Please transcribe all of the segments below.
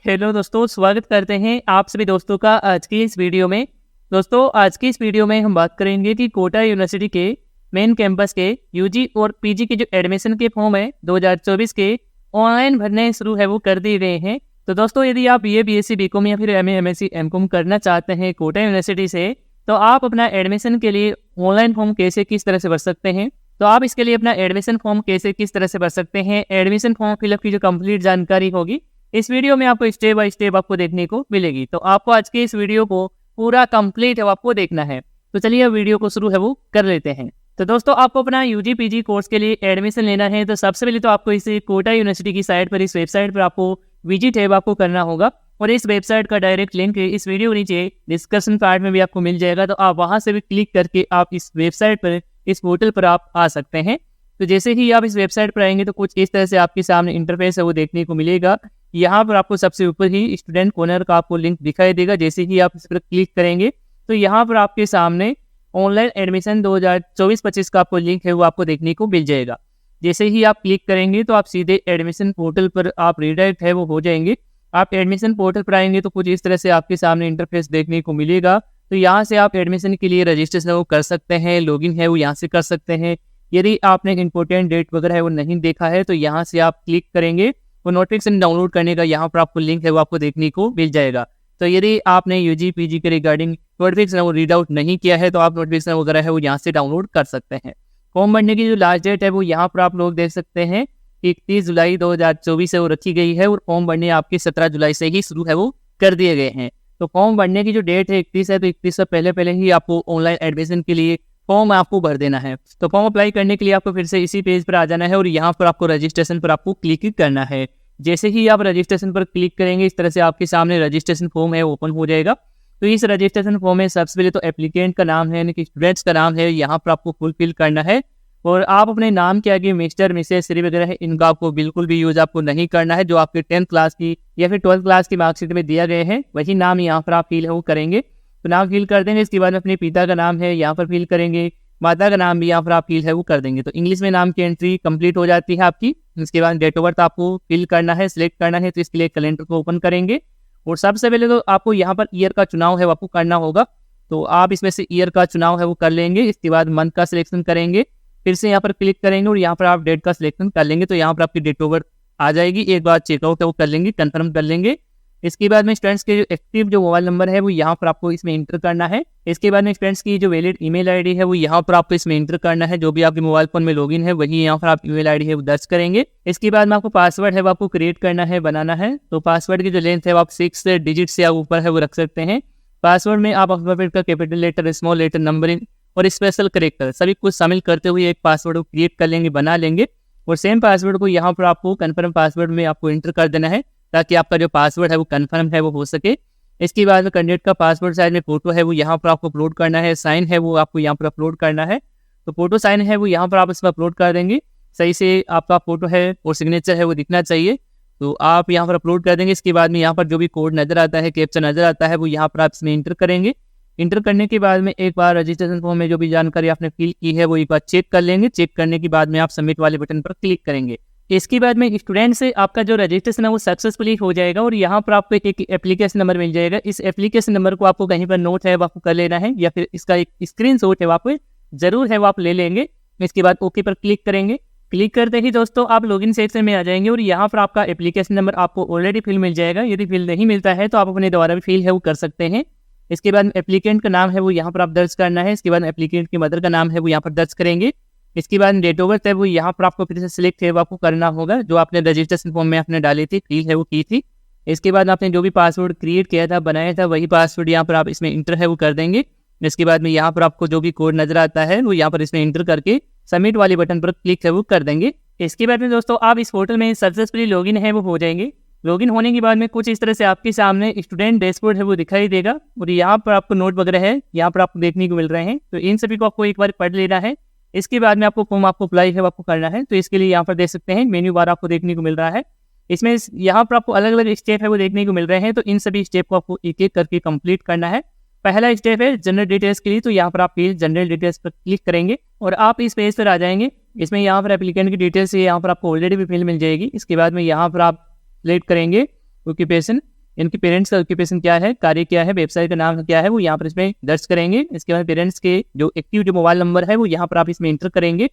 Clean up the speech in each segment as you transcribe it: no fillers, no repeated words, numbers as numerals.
Hello दोस्तों, स्वागत करते हैं आप सभी दोस्तों का आज की इस वीडियो में। दोस्तों, आज की इस वीडियो में हम बात करेंगे कि कोटा यूनिवर्सिटी के मेन कैंपस के यूजी और पीजी के जो एडमिशन के फॉर्म है 2024 के ऑनलाइन भरने शुरू है वो कर दिए गए हैं। तो दोस्तों, यदि आप बीए, बीएससी, बीकॉम या फिर एमए, एमएससी, एमकॉम करना चाहते हैं कोटा यूनिवर्सिटी से, तो आप अपना एडमिशन के लिए ऑनलाइन फॉर्म कैसे किस तरह से भर सकते हैं, तो आप इसके लिए अपना एडमिशन फॉर्म कैसे किस तरह से भर सकते हैं, एडमिशन फॉर्म फिलअप की जो कंप्लीट जानकारी होगी इस वीडियो में आपको स्टेप बाय स्टेप आपको देखने को मिलेगी। तो आपको आज के इस वीडियो को पूरा कंप्लीट है आपको देखना है। तो चलिए अब वीडियो को शुरू है वो कर लेते हैं। तो दोस्तों, आपको अपना यूजी पीजी कोर्स के लिए एडमिशन लेना है तो सबसे पहले तो आपको इस कोटा यूनिवर्सिटी की साइट पर, इस वेबसाइट पर आपको विजिट है आपको करना होगा। और इस वेबसाइट का डायरेक्ट लिंक इस वीडियो के नीचे डिस्क्रिप्शन पार्ट में भी आपको मिल जाएगा। तो आप वहां से भी क्लिक करके आप इस वेबसाइट पर, इस पोर्टल पर आप आ सकते हैं। तो जैसे ही आप इस वेबसाइट पर आएंगे तो कुछ इस तरह से आपके सामने इंटरफेस है वो देखने को मिलेगा। यहाँ पर आपको सबसे ऊपर ही स्टूडेंट कॉर्नर का आपको लिंक दिखाई देगा। जैसे ही आप इस पर क्लिक करेंगे तो यहाँ पर आपके सामने ऑनलाइन एडमिशन 2024-25 का आपको लिंक है वो आपको देखने को मिल जाएगा। जैसे ही आप क्लिक करेंगे तो आप सीधे एडमिशन पोर्टल पर आप रीडायरेक्ट है वो हो जाएंगे। आप एडमिशन पोर्टल पर आएंगे तो कुछ इस तरह से आपके सामने इंटरफेस देखने को मिलेगा। तो यहाँ से आप एडमिशन के लिए रजिस्ट्रेशन वो कर सकते हैं, लॉगिन है वो यहाँ से कर सकते हैं। यदि आपने इंपॉर्टेंट डेट वगैरह है वो नहीं देखा है तो यहाँ से आप क्लिक करेंगे वो नोटिफिकेशन डाउनलोड करने का यहाँ पर आपको लिंक है वो आपको देखने को मिल जाएगा। तो यदि आपने यूजी पीजी के रिगार्डिंग नोटिफिकेशन वो रीड आउट नहीं किया है तो आप नोटिफिकेशन वगैरह है वो यहाँ से डाउनलोड कर सकते हैं। फॉर्म भरने की जो लास्ट डेट है वो यहाँ पर आप लोग देख सकते हैं 31 जुलाई 2024 है वो रखी गई है। और फॉर्म भरने आपके 17 जुलाई से ही शुरू है वो कर दिए गए हैं। तो फॉर्म भरने की जो डेट है 31 है, तो 31 से पहले ही आपको ऑनलाइन एडमिशन के लिए फॉर्म आपको भर देना है। तो फॉर्म अप्लाई करने के लिए आपको फिर से इसी पेज पर आ जाना है और यहाँ पर आपको रजिस्ट्रेशन पर आपको क्लिक करना है। जैसे ही आप रजिस्ट्रेशन पर क्लिक करेंगे इस तरह से आपके सामने रजिस्ट्रेशन फॉर्म है ओपन हो जाएगा। तो इस रजिस्ट्रेशन फॉर्म में सबसे पहले तो एप्लीकेंट का नाम है, यानी कि स्टूडेंट्स का नाम है, यहाँ पर आपको फुलफिल करना है। और आप अपने नाम के आगे मिस्टर, मिसेस, श्री वगैरह है इनका आपको बिल्कुल भी यूज आपको नहीं करना है। जो आपके 10th क्लास की या फिर 12th क्लास की मार्कशीट में दिया गए हैं वही नाम यहाँ पर आप फिल है वो करेंगे। तो नाम फिल कर देंगे। इसके बाद में अपने पिता का नाम है यहाँ पर फिल करेंगे, माता का नाम भी यहाँ पर आप फिल है वो कर देंगे। तो इंग्लिश में नाम की एंट्री कंप्लीट हो जाती है आपकी। इसके बाद डेट ऑफ बर्थ आपको फिल करना है, सिलेक्ट करना है। तो इसके लिए कैलेंडर को ओपन करेंगे और सबसे पहले तो आपको यहाँ पर ईयर का चुनाव है वो आपको करना होगा। तो आप इसमें से ईयर का चुनाव है वो कर लेंगे। इसके बाद मंथ का सिलेक्शन करेंगे, फिर से यहाँ पर क्लिक करेंगे और यहाँ पर आप डेट का सिलेक्शन कर लेंगे। तो यहाँ पर आपकी डेट ऑफ बर्थ आ जाएगी। एक बार चेकआउट है वो कर लेंगे, कंफर्म कर लेंगे। इसके बाद में स्टूडेंट्स के जो एक्टिव जो मोबाइल नंबर है वो यहाँ पर आपको इसमें इंटर करना है। इसके बाद में स्टूडेंट्स की जो वैलिड ईमेल आईडी है वो यहाँ पर आपको इसमें इंटर करना है। जो भी आपके मोबाइल फोन में लॉगिन है वही यहाँ पर आप ईमेल आईडी है वो दर्ज करेंगे। इसके बाद में आपको पासवर्ड है वो आपको क्रिएट करना है, बनाना है। तो पासवर्ड की जो लेंथ है वो आप 6 डिजिट से ऊपर है वो रख सकते हैं। पासवर्ड में आप अल्फाबेट का capital letter, small letter, numbering और स्पेशल करेक्टर सभी कुछ शामिल करते हुए एक पासवर्ड को क्रिएट कर लेंगे, बना लेंगे। और सेम पासवर्ड को यहाँ पर आपको कन्फर्म पासवर्ड में आपको इंटर कर देना है ताकि आपका जो पासवर्ड है वो कन्फर्म है वो हो सके। इसके बाद में कैंडिडेट का पासपोर्ट साइज में फोटो है वो यहाँ पर आपको अपलोड करना है। साइन है वो आपको यहाँ पर अपलोड करना है। तो फोटो साइन है वो यहाँ पर आप इसमें अपलोड कर देंगे। सही से आपका फोटो है और सिग्नेचर है वो दिखना चाहिए। तो आप यहाँ पर अपलोड कर देंगे। इसके बाद में यहाँ पर जो भी कोड नजर आता है, कैप्चा नजर आता है वो यहाँ पर आप इसमें इंटर करेंगे। इंटर करने के बाद में एक बार रजिस्ट्रेशन फॉर्म में जो भी जानकारी आपने फिल की है वो एक बार चेक कर लेंगे। चेक करने के बाद में आप सबमिट वाले बटन पर क्लिक करेंगे। इसके बाद में स्टूडेंट से आपका जो रजिस्ट्रेशन है वो सक्सेसफुली हो जाएगा और यहाँ पर आपको एक एप्लीकेशन नंबर मिल जाएगा। इस एप्लीकेशन नंबर को आपको कहीं पर नोट है वो आपको कर लेना है या फिर इसका एक स्क्रीनशॉट है वो आपको जरूर है वो आप ले लेंगे। इसके बाद ओके पर क्लिक करेंगे। क्लिक करते ही दोस्तों आप लॉगिन सेक्शन में आ जाएंगे और यहाँ पर आपका एप्लीकेशन नंबर आपको ऑलरेडी फिल मिल जाएगा। यदि फिल नहीं मिलता है तो आप अपने द्वारा भी फिल है वो कर सकते हैं। इसके बाद एप्लीकेंट का नाम है वो यहाँ पर आप दर्ज करना है। इसके बाद एप्लीकेंट की मदर का नाम है वो यहाँ पर दर्ज करेंगे। इसके बाद डेट ऑफ बर्थ है वो यहाँ पर आपको फिर से सिलेक्ट है वो आपको करना होगा। जो आपने रजिस्ट्रेशन फॉर्म में आपने डाली थी, फिल है वो की थी। इसके बाद आपने जो भी पासवर्ड क्रिएट किया था, बनाया था, वही पासवर्ड यहाँ पर आप इसमें इंटर है वो कर देंगे। इसके बाद में यहाँ पर आपको जो भी कोड नजर आता है वो यहाँ पर इसमें इंटर करके सबमिट वाले बटन पर क्लिक है वो कर देंगे। इसके बाद में दोस्तों आप इस पोर्टल में सक्सेसफुली लॉगिन है वो हो जाएंगे। लॉगिन होने के बाद में कुछ इस तरह से आपके सामने स्टूडेंट डैशबोर्ड है वो दिखाई देगा और यहाँ पर आपको नोट वगैरह है यहाँ पर आपको देखने को मिल रहे हैं। तो इन सभी को आपको एक बार पढ़ लेना है। इसके बाद में आपको फॉर्म आपको अप्लाई है वो आपको करना है। तो इसके लिए यहाँ पर देख सकते हैं मेन्यू बार आपको देखने को मिल रहा है। इसमें यहाँ पर आपको अलग अलग स्टेप है वो देखने को मिल रहे हैं। तो इन सभी स्टेप को आपको एक एक करके कंप्लीट करना है। पहला स्टेप है जनरल डिटेल्स के लिए। तो यहाँ पर आप जनरल डिटेल्स पर क्लिक करेंगे और आप इस पेज पर आ जाएंगे। इसमें यहाँ पर एप्लीकेंट की डिटेल्स यहाँ पर आपको ऑलरेडी भी फिल मिल जाएगी। इसके बाद में यहाँ पर आप सिलेक्ट करेंगे ऑक्यूपेशन। इनके पेरेंट्स का ऑक्यूपेशन क्या है, कार्य क्या है, व्यवसाय का नाम क्या है, वो यहाँ पर इसमें दर्ज करेंगे। इसके बाद पेरेंट्स के जो एक्टिव जो मोबाइल नंबर है वो यहाँ पर आप इसमें इंटर करेंगे।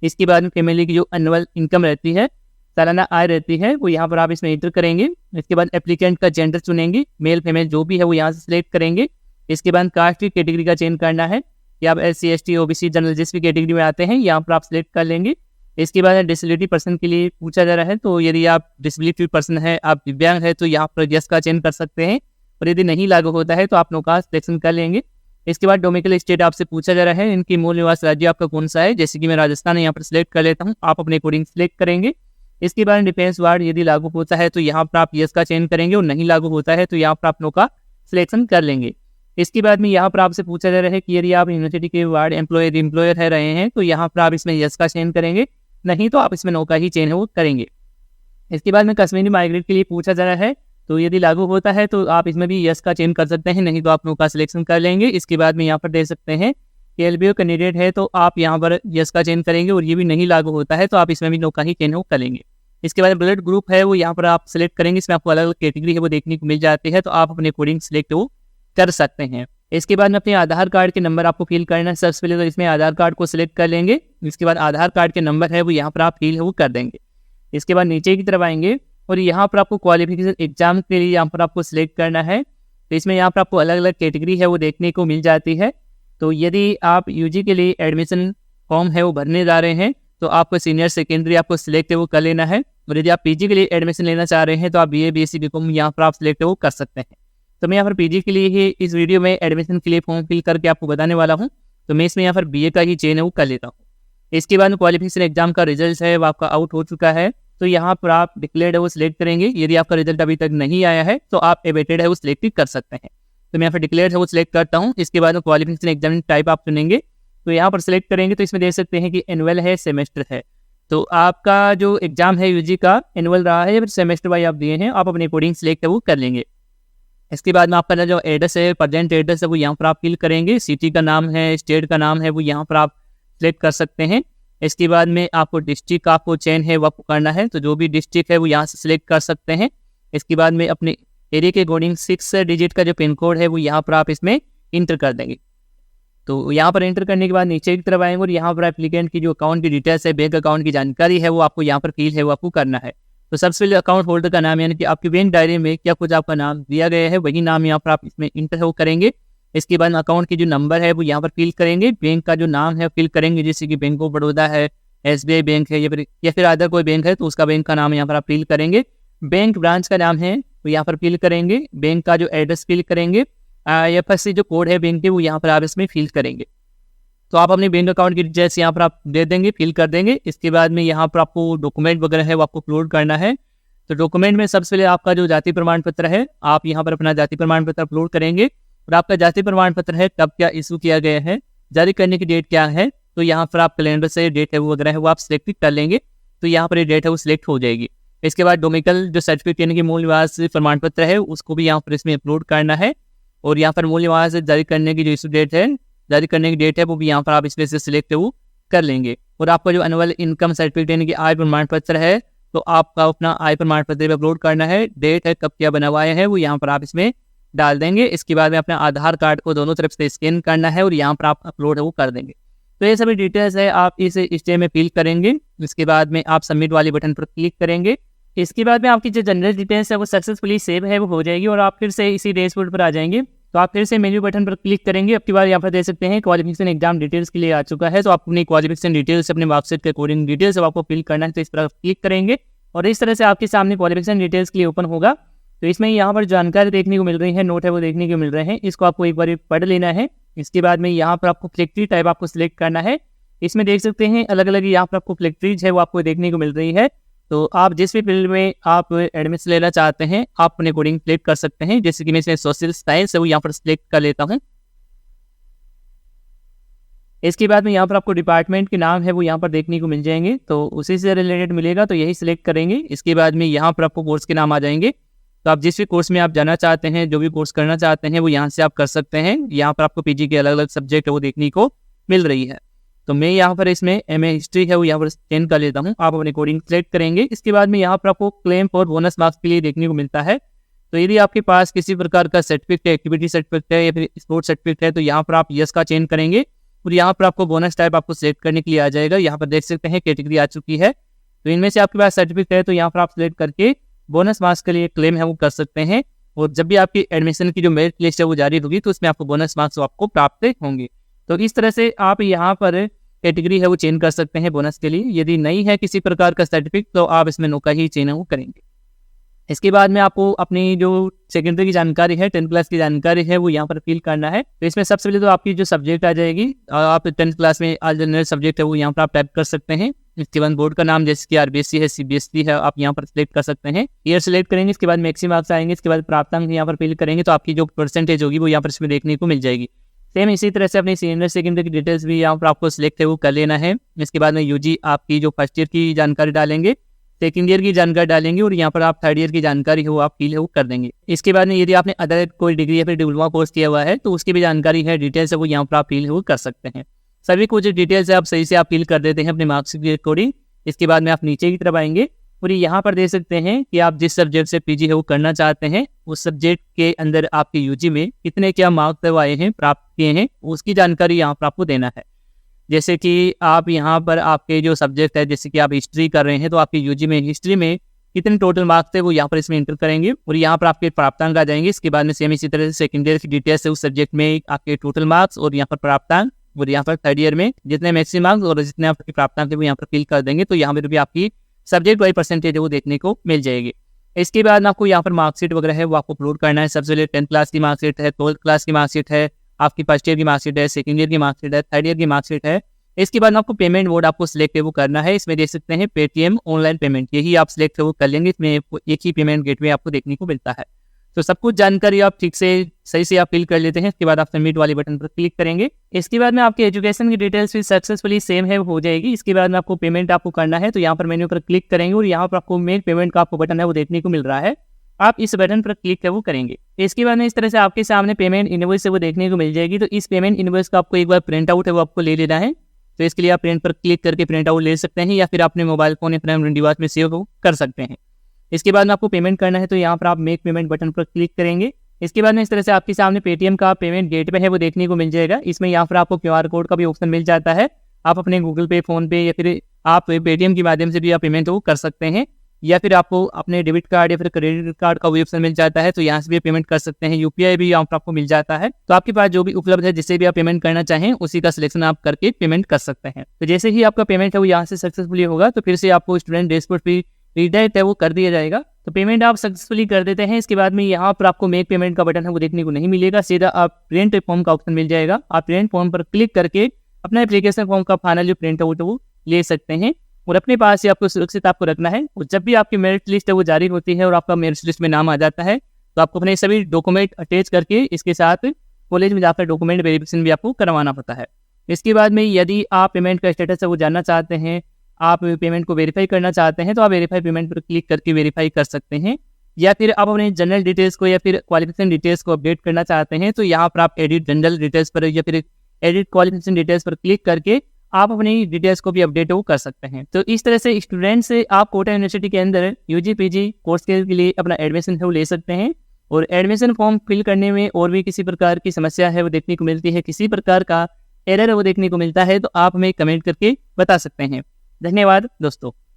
इसके बाद में फैमिली की जो एनुअल इनकम रहती है, सालाना आय रहती है, वो यहाँ पर आप इसमें इंटर करेंगे। इसके बाद एप्लीकेंट का जेंडर चुनेंगे, मेल फीमेल जो भी है वो यहाँ से सिलेक्ट करेंगे। इसके बाद कास्ट की कैटेगरी का चयन करना है, या आप SC ST OBC जनरल जिस भी कैटेगरी में आते हैं यहाँ पर आप सिलेक्ट कर लेंगे। इसके बाद डिसेबिलिटी पर्सन के लिए पूछा जा रहा है, तो यदि आप डिसेबिलिटी पर्सन है, आप दिव्यांग है, तो यहाँ पर यस का चयन कर सकते हैं, और यदि नहीं लागू होता है तो आप नो का सिलेक्शन कर लेंगे। इसके बाद डोमिसाइल स्टेट आपसे पूछा जा रहा है, इनकी मूल निवास राज्य आपका कौन सा है, जैसे कि मैं राजस्थान यहाँ पर सिलेक्ट कर लेता हूँ, आप अपने अकॉर्डिंग सिलेक्ट करेंगे। इसके बाद डिफेंस वार्ड यदि लागू होता है तो यहाँ पर आप यस का चयन करेंगे, और नहीं लागू होता है तो यहाँ पर आप नो का सिलेक्शन कर लेंगे। इसके बाद में यहाँ पर आपसे पूछा जा रहा है कि यदि आप यूनिवर्सिटी के वार्ड एम्प्लॉयर है रहे हैं तो यहाँ पर आप इसमें यस का चयन करेंगे, नहीं तो आप इसमें नो का ही चयन है वो करेंगे। इसके बाद में कश्मीरी माइग्रेट के लिए पूछा जा रहा है, तो यदि लागू होता है तो आप इसमें भी यस का चयन कर सकते हैं, नहीं तो आप नो का सिलेक्शन कर लेंगे। इसके बाद में यहाँ पर दे सकते हैं कि LBO कैंडिडेट है तो आप यहाँ पर यस का चयन करेंगे, और ये भी नहीं लागू होता है तो आप इसमें भी नो का ही चयन वो करेंगे। इसके बाद ब्लड ग्रुप है वो यहाँ पर आप सिलेक्ट करेंगे, इसमें आपको अलग अलग कैटेगरी है वो देखने को मिल जाती है, तो आप अपने अकॉर्डिंग सिलेक्ट वो कर सकते हैं। इसके बाद में अपने आधार कार्ड के नंबर आपको फिल करना है। सबसे पहले तो इसमें आधार कार्ड को सिलेक्ट कर लेंगे, इसके बाद आधार कार्ड के नंबर है वो यहाँ पर आप फिल है वो कर देंगे। इसके बाद नीचे की तरफ आएंगे और यहाँ पर आपको क्वालिफिकेशन एग्जाम के लिए यहाँ पर आपको सिलेक्ट करना है। तो इसमें यहाँ पर आपको अलग अलग कैटेगरी है वो देखने को मिल जाती है। तो यदि आप UG के लिए एडमिशन फॉर्म है वो भरने जा रहे हैं तो आपको सीनियर सेकेंडरी आपको सिलेक्ट है वो कर लेना है, और यदि आप PG के लिए एडमिशन लेना चाह रहे हैं तो आप BA BSc BCom यहाँ पर आप सिलेक्ट वो कर सकते हैं। तो मैं यहाँ पर PG के लिए ही इस वीडियो में एडमिशन के लिए फॉर्म फिल करके आपको बताने वाला हूँ, तो मैं इसमें यहाँ पर BA का ही चयन है वो कर लेता हूँ। इसके बाद क्वालिफिकेशन एग्जाम का रिजल्ट है वो आपका आउट हो चुका है, तो यहाँ पर आप डिक्लेयर्ड है वो सिलेक्ट करेंगे। यदि आपका रिजल्ट अभी तक नहीं आया है तो आप अवेटेड है वो सिलेक्ट कर सकते हैं। तो मैं यहाँ पर डिक्लेयर्ड है वो सिलेक्ट करता हूँ। इसके बाद क्वालिफिकेशन एग्जाम टाइप आप चुनेंगे, तो यहाँ पर सिलेक्ट करेंगे तो इसमें देख सकते हैं कि एनुअल है, सेमेस्टर है। तो आपका जो एग्जाम है UG का एनुअल रहा है या फिर सेमेस्टर वाइज आप दिए हैं, आप अपने अकॉर्डिंग सिलेक्ट है वो कर लेंगे। इसके बाद में आपका जो एड्रेस है, प्रेजेंट एड्रेस है वो यहाँ पर आप फिल करेंगे। सिटी का नाम है, स्टेट का नाम है वो यहाँ पर आप सिलेक्ट कर सकते हैं। इसके बाद में आपको डिस्ट्रिक्ट आपको चयन है वो आपको करना है, तो जो भी डिस्ट्रिक्ट है वो यहाँ से सिलेक्ट कर सकते हैं। इसके बाद में अपने एरिया के अकॉर्डिंग 6 डिजिट का जो पिन कोड है वो यहाँ पर आप इसमें इंटर कर देंगे। तो यहाँ पर एंटर करने के बाद नीचे की तरफ आएंगे और यहाँ पर एप्लीकेंट की जो अकाउंट की डिटेल्स है, बैंक अकाउंट की जानकारी है वो आपको यहाँ पर फिल है वो आपको करना है। तो सबसे पहले अकाउंट होल्डर का नाम, यानी कि आपकी बैंक डायरी में क्या कुछ आपका नाम दिया गया है वही नाम यहाँ पर आप इसमें इंटर हो करेंगे। इसके बाद अकाउंट की जो नंबर है वो यहाँ पर फिल करेंगे, बैंक का जो नाम है फिल करेंगे, जैसे कि बैंक ऑफ बड़ौदा है, SBI बैंक है या फिर अदर कोई बैंक है तो उसका बैंक का नाम यहाँ पर आप फिल करेंगे। बैंक ब्रांच का नाम है वो यहाँ पर फिल करेंगे, बैंक का जो एड्रेस फिल करेंगे, IFSC जो कोड है बैंक के वो यहाँ पर आप इसमें फिल करेंगे। तो आप अपने बैंक अकाउंट की डिटेल्स यहाँ पर आप दे देंगे, फिल कर देंगे। इसके बाद में यहाँ पर आपको डॉक्यूमेंट वगैरह है वो आपको अपलोड करना है। तो डॉक्यूमेंट में सबसे पहले आपका जो जाति प्रमाण पत्र है, आप यहाँ पर अपना जाति प्रमाण पत्र अपलोड करेंगे, और आपका जाति प्रमाण पत्र है कब क्या इशू किया गया है, जारी करने की डेट क्या है, तो यहाँ पर आप कैलेंडर से डेट है वो वगैरह है वो आप सिलेक्ट कर लेंगे, तो यहाँ पर ये डेट है वो सिलेक्ट हो जाएगी। इसके बाद डोमिसाइल जो सर्टिफिकेट यानी कि मूल निवास प्रमाण पत्र है उसको भी यहाँ पर इसमें अपलोड करना है, और यहाँ पर मूल निवास जारी करने की जो इशू डेट है, जारी करने की डेट है वो भी यहाँ पर आप इसमें से सिलेक्ट वो कर लेंगे। और आपका जो एनुअल इनकम सर्टिफिकेट यानी कि आय प्रमाण पत्र है, तो आपका अपना आय प्रमाण पत्र अपलोड करना है, डेट है कब क्या बना हुआ है वो यहाँ पर आप इसमें डाल देंगे। इसके बाद में अपना आधार कार्ड को दोनों तरफ से स्कैन करना है और यहाँ पर आप अपलोड है वो कर देंगे। तो ये सभी डिटेल्स है आप इस स्टेज में फिल करेंगे। इसके बाद में आप सबमिट वाली बटन पर क्लिक करेंगे। इसके बाद में आपकी जो जनरल डिटेल्स है वो सक्सेसफुली सेव है वो हो जाएगी, और आप फिर से इसी डैशबोर्ड पर आ जाएंगे। तो आप फिर से मेन्यू बटन पर क्लिक करेंगे। अब की बार यहाँ पर देख सकते हैं क्वालिफिकेशन एग्जाम डिटेल्स के लिए आ चुका है, तो आप अपनी क्वालिफिकेशन डिटेल्स अपने मार्कशीट के अकॉर्डिंग डिटेल्स आपको फिल करना है, तो इस पर क्लिक करेंगे और इस तरह से आपके सामने क्वालिफिकेशन डिटेल्स के लिए ओपन होगा। तो इसमें यहाँ पर जानकारी देखने को मिल रही है, नोट है वो देखने को मिल रहे हैं, इसको आपको एक बार पढ़ लेना है। इसके बाद में यहाँ पर आपको फ्लेक्ट्री टाइप आपको सिलेक्ट करना है। इसमें देख सकते हैं अलग अलग यहाँ पर आपको फ्लेक्ट्रीज है वो आपको देखने को मिल रही है। तो आप जिस भी फील्ड में आप एडमिशन लेना चाहते हैं आप अपने अकॉर्डिंग सिलेक्ट कर सकते हैं। जैसे कि मैं इसमें सोशल साइंस है वो यहाँ पर सिलेक्ट कर लेता हूँ। इसके बाद में यहाँ पर आपको डिपार्टमेंट के नाम है वो यहाँ पर देखने को मिल जाएंगे, तो उसी से रिलेटेड मिलेगा तो यही सिलेक्ट करेंगे। इसके बाद में यहाँ पर आपको कोर्स के नाम आ जाएंगे, तो आप जिस भी कोर्स में आप जाना चाहते हैं, जो भी कोर्स करना चाहते हैं वो यहाँ से आप कर सकते हैं। यहाँ पर आपको PG के अलग अलग सब्जेक्ट है वो देखने को मिल रही है। तो मैं यहाँ पर इसमें MA हिस्ट्री है वो यहाँ पर चेंज कर लेता हूँ, आप अपने कोडिंग सेलेक्ट करेंगे। इसके बाद में यहाँ पर आपको क्लेम फॉर बोनस मार्क्स के लिए देखने को मिलता है। तो यदि आपके पास किसी प्रकार का सर्टिफिकेट है, एक्टिविटी सर्टिफिकेट है या फिर स्पोर्ट सर्टिफिकेट है, तो यहाँ पर आप यस का चयन करेंगे और यहाँ पर आपको बोनस टाइप आपको सेलेक्ट करने के लिए आ जाएगा। यहाँ पर देख सकते हैं कैटेगरी आ चुकी है। तो इनमें से आपके पास सर्टिफिकेट है तो यहाँ पर आप सिलेक्ट करके बोनस मार्क्स के लिए क्लेम है वो कर सकते हैं। और जब भी आपकी एडमिशन की जो मेरिट लिस्ट है वो जारी होगी तो उसमें आपको बोनस मार्क्स आपको प्राप्त होंगे। तो इस तरह से आप यहाँ पर कैटेगरी है वो चेंज कर सकते हैं बोनस के लिए। यदि नहीं है किसी प्रकार का सर्टिफिकेट तो आप इसमें नो का ही चेंज वो करेंगे। इसके बाद में आपको अपनी जो सेकेंडरी की जानकारी है, 10th क्लास की जानकारी है वो यहाँ पर फिल करना है। तो इसमें सबसे पहले तो आपकी जो सब्जेक्ट आ जाएगी, आप 10th क्लास में ऑल जनरल सब्जेक्ट है वो यहाँ पर आप टाइप कर सकते हैं। इसके बाद बोर्ड का नाम जैसे कि आरबीएससी है, सीबीएसई है, आप यहाँ पर सिलेक्ट कर सकते हैं। ईयर सिलेक्ट करेंगे, इसके बाद मैक्सिमम मार्क्स आएंगे, इसके बाद प्राप्तांक यहाँ पर फिल करेंगे तो आपकी जो परसेंटेज होगी वो यहाँ पर इसमें देखने को मिल जाएगी। सेम इसी तरह से अपनी सीनियर सेकेंडरी की डिटेल्स भी यहाँ पर आपको सिलेक्ट है वो कर लेना है। इसके बाद में यूजी आपकी जो फर्स्ट ईयर की जानकारी डालेंगे, सेकंड ईयर की जानकारी डालेंगे और यहाँ पर आप थर्ड ईयर की जानकारी है वो आप फिल कर देंगे। इसके बाद में यदि आपने अदर कोई डिग्री या फिर डिप्लोमा कोर्स किया हुआ है तो उसकी भी जानकारी है, डिटेल्स है वो यहाँ पर आप फिल कर सकते हैं। सभी कुछ डिटेल्स है आप सही से आप फिल कर देते हैं अपने मार्क्स के अकॉर्डिंग। इसके बाद में आप नीचे की तरफ आएंगे और यहाँ पर देख सकते हैं कि आप जिस सब्जेक्ट से पीजी है वो करना चाहते हैं उस सब्जेक्ट के अंदर आपके यूजी में कितने क्या मार्क्स आए हैं, प्राप्त किए हैं, उसकी जानकारी यहाँ पर आपको देना है। जैसे कि आप यहाँ पर आपके जो सब्जेक्ट है, जैसे कि आप हिस्ट्री कर रहे हैं तो आपके यूजी में हिस्ट्री में कितने टोटल मार्क्स थे वो यहाँ पर इसमें एंटर करेंगे और यहाँ पर आपके प्राप्तांक आ जाएंगे। इसके बाद में सेम इसी तरह से सेकंड ईयर की डिटेल्स है उस सब्जेक्ट में आपके टोटल मार्क्स और यहाँ पर प्राप्तांक और यहाँ पर थर्ड ईयर में जितने मैक्सिमम मार्क्स और जितने आपके प्राप्तांक है वो यहाँ पर फिल कर देंगे। तो यहाँ पर भी आपकी सब्जेक्ट वाइज परसेंटेज है वो देखने को मिल जाएगी। इसके बाद आपको यहाँ पर मार्कशीट वगैरह है वो आपको अपलोड करना है। सबसे पहले 10th क्लास की मार्कशीट है, 12th क्लास की मार्कशीट है, आपकी फर्स्ट ईयर की मार्कशीट है, सेकंड ईयर की मार्कशीट है, थर्ड ईयर की मार्कशीट है। इसके बाद आपको पेमेंट मोड आपको सिलेक्ट है वो करना है। इसमें देख सकते हैं पेटीएम ऑनलाइन पेमेंट, यही आप सिलेक्ट है वो कर लेंगे। इसमें एक ही पेमेंट गेटवे आपको देखने को मिलता है। तो सब कुछ जानकारी आप ठीक से सही से आप फिल कर लेते हैं। इसके बाद आप सबमिट वाले बटन पर क्लिक करेंगे। इसके बाद में आपके एजुकेशन की डिटेल्स भी सक्सेसफुली सेम है हो जाएगी। इसके बाद में आपको पेमेंट आपको करना है तो यहाँ पर मेन्यू पर क्लिक करेंगे और यहाँ पर आपको मेक पेमेंट का आपको बटन है वो देखने को मिल रहा है। आप इस बटन पर क्लिक है वो करेंगे। इसके बाद में इस तरह से आपके सामने पेमेंट इनवॉइस है वो देखने को मिल जाएगी। तो इस पेमेंट इनवॉइस का आपको एक बार प्रिंट आउट है वो आपको ले लेना है। तो इसके लिए आप प्रिंट पर क्लिक करके प्रिंट आउट ले सकते हैं या फिर अपने मोबाइल फोन या फिर डिवाइस में सेव कर सकते हैं। इसके बाद में आपको पेमेंट करना है तो यहाँ पर आप मेक पेमेंट बटन पर क्लिक करेंगे। इसके बाद में इस तरह से आपके सामने पेटीएम का पेमेंट गेटवे है वो देखने को मिल जाएगा। इसमें यहाँ पर आपको क्यूआर कोड का भी ऑप्शन मिल जाता है। आप अपने गूगल पे, फोन पे या फिर आप पेटीएम के माध्यम से भी आप पेमेंट वो कर सकते हैं या फिर आपको अपने डेबिट कार्ड या फिर क्रेडिट कार्ड का भी ऑप्शन मिल जाता है तो यहाँ से भी पेमेंट कर सकते हैं। यूपीआई भी यहाँ पर आपको मिल जाता है। तो आपके पास जो भी उपलब्ध है जिससे भी आप पेमेंट करना चाहें उसी का सिलेक्शन आप करके पेमेंट कर सकते हैं। तो जैसे ही आपका पेमेंट है वो यहाँ से सक्सेसफुली होगा तो फिर से आपको स्टूडेंट डैशबोर्ड पे रीडायरेक्ट है वो कर दिया जाएगा। तो पेमेंट आप सक्सेसफुली कर देते हैं। इसके बाद में यहाँ पर आपको मेक पेमेंट का बटन है वो देखने को नहीं मिलेगा, सीधा आप प्रिंट फॉर्म का ऑप्शन मिल जाएगा। आप प्रिंट फॉर्म पर क्लिक करके अपना एप्लीकेशन फॉर्म का फाइनल जो प्रिंट आउट है वो ले सकते हैं और अपने पास ही आपको सुरक्षित आपको रखना है। और जब भी आपकी मेरिट लिस्ट है वो जारी होती है और आपका मेरिट लिस्ट में नाम आ जाता है तो आपको अपने सभी डॉक्यूमेंट अटैच करके इसके साथ कॉलेज में जाकर डॉक्यूमेंट वेरिफिकेशन भी आपको करवाना होता है। इसके बाद में यदि आप पेमेंट का स्टेटस है वो जानना चाहते हैं, आप पेमेंट को वेरीफाई करना चाहते हैं तो आप वेरीफाई पेमेंट पर क्लिक करके वेरीफाई कर सकते हैं। या फिर आप अपने जनरल डिटेल्स को या फिर क्वालिफिकेशन डिटेल्स को अपडेट करना चाहते हैं तो यहाँ पर आप एडिट जनरल डिटेल्स पर या फिर एडिट क्वालिफिकेशन डिटेल्स पर क्लिक करके आप अपनी डिटेल्स को भी अपडेट वो कर सकते हैं। तो इस तरह से स्टूडेंट से आप कोटा यूनिवर्सिटी के अंदर यूजी पीजी कोर्स के लिए अपना एडमिशन है वो ले सकते हैं। और एडमिशन फॉर्म फिल करने में और भी किसी प्रकार की समस्या है वो देखने को मिलती है, किसी प्रकार का एरर है वो देखने को मिलता है तो आप हमें कमेंट करके बता सकते हैं। धन्यवाद दोस्तों।